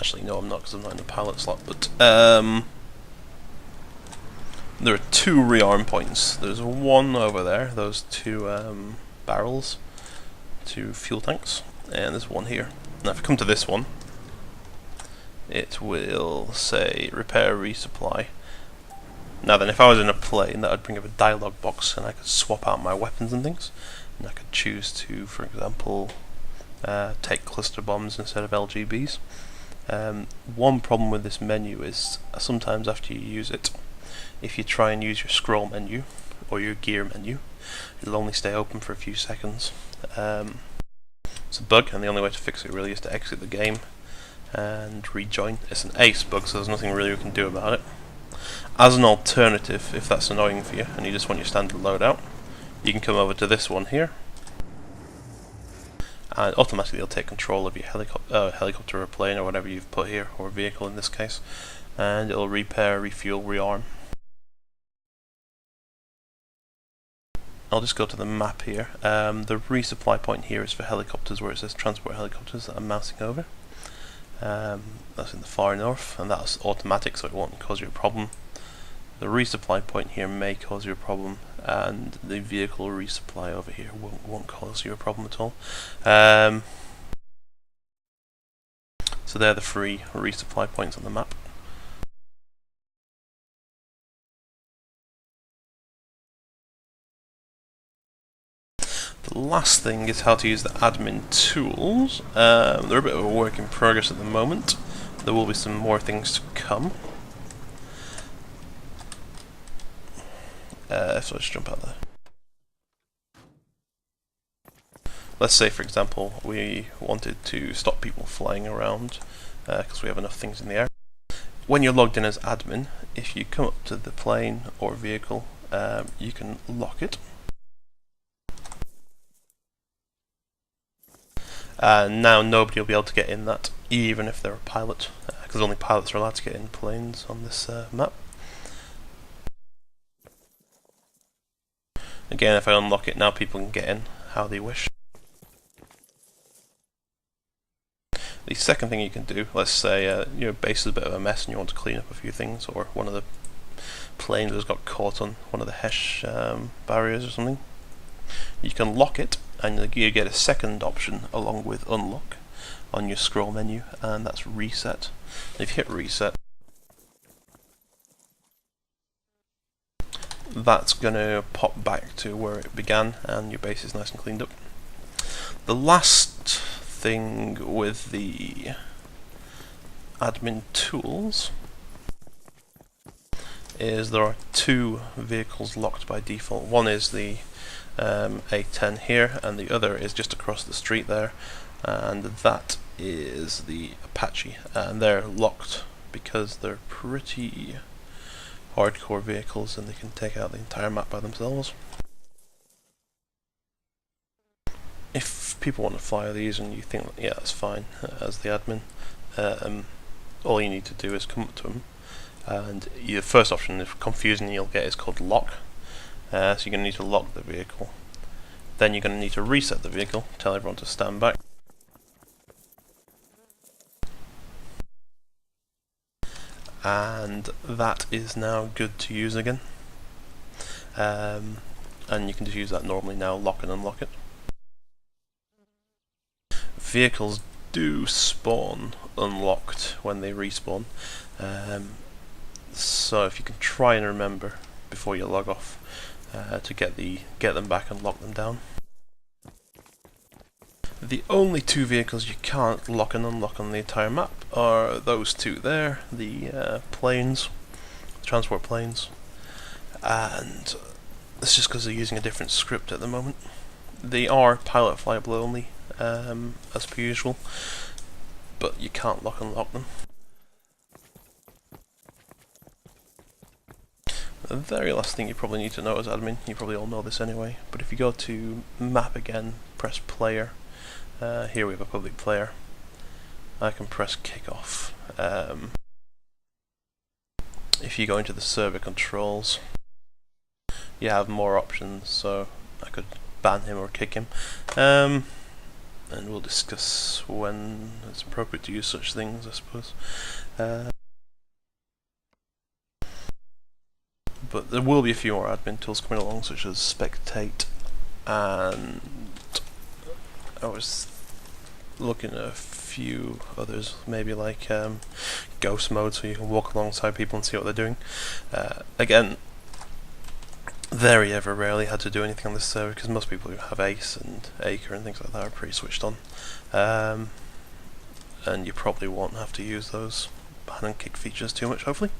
Actually, no, I'm not, because I'm not in the pilot slot. But there are two rearm points. There's one over there. Those two barrels, two fuel tanks, and there's one here. Now, if I come to this one, it will say repair resupply. Now then, if I was in a plane, that would bring up a dialog box, and I could swap out my weapons and things. And I could choose to, for example, take cluster bombs instead of LGBs. One problem with this menu is sometimes after you use it, if you try and use your scroll menu or your gear menu, it'll only stay open for a few seconds. It's a bug, and the only way to fix it really is to exit the game and rejoin. It's an ace bug, so there's nothing really we can do about it. As an alternative, if that's annoying for you and you just want your standard loadout, you can come over to this one here, and automatically it'll take control of your helicopter or plane or whatever you've put here, or vehicle in this case, and it'll repair, refuel, rearm. I'll just go to the map here. The resupply point here is for helicopters, where it says transport helicopters that I'm mousing over. That's in the far north, and that's automatic, so it won't cause you a problem. The resupply point here may cause you a problem, and the vehicle resupply over here won't cause you a problem at all. So they're the three resupply points on the map. The last thing is how to use the admin tools. They're a bit of a work in progress at the moment. There will be some more things to come. So let's jump out there. Let's say, for example, we wanted to stop people flying around because we have enough things in the air. When you're logged in as admin, if you come up to the plane or vehicle, you can lock it. Now nobody will be able to get in that, even if they're a pilot, because only pilots are allowed to get in planes on this map. Again, if I unlock it now, people can get in how they wish. The second thing you can do, let's say your base is a bit of a mess and you want to clean up a few things, or one of the planes has got caught on one of the HESH barriers or something. You can lock it, and you get a second option along with unlock on your scroll menu, and that's reset. If you hit reset, that's going to pop back to where it began, and your base is nice and cleaned up. The last thing with the admin tools is there are two vehicles locked by default. One is the A10 here, and the other is just across the street there, and that is the Apache, and they're locked because they're pretty hardcore vehicles and they can take out the entire map by themselves. If people want to fly these and you think, yeah, that's fine, as the admin, all you need to do is come up to them, and your first option, if confusing, you'll get is called lock. So you're going to need to lock the vehicle. Then you're going to need to reset the vehicle, tell everyone to stand back. And that is now good to use again. And you can just use that normally now, lock and unlock it. Vehicles do spawn unlocked when they respawn. So if you can try and remember before you log off to get them back and lock them down. The only two vehicles you can't lock and unlock on the entire map are those two there, the planes, transport planes, and it's just because they're using a different script at the moment. They are pilot flyable only, as per usual, but you can't lock and unlock them. The very last thing you probably need to know as admin, you probably all know this anyway, but if you go to map again, press player, here we have a public player, I can press kickoff. If you go into the server controls, you have more options, so I could ban him or kick him. and we'll discuss when it's appropriate to use such things, I suppose. But there will be a few more admin tools coming along, such as Spectate, and I was looking at a few others, maybe like ghost mode, so you can walk alongside people and see what they're doing. Again, very ever rarely had to do anything on this server because most people who have Ace and Acre and things like that are pretty switched on, and you probably won't have to use those pan and kick features too much, hopefully.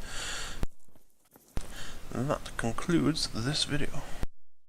And that concludes this video.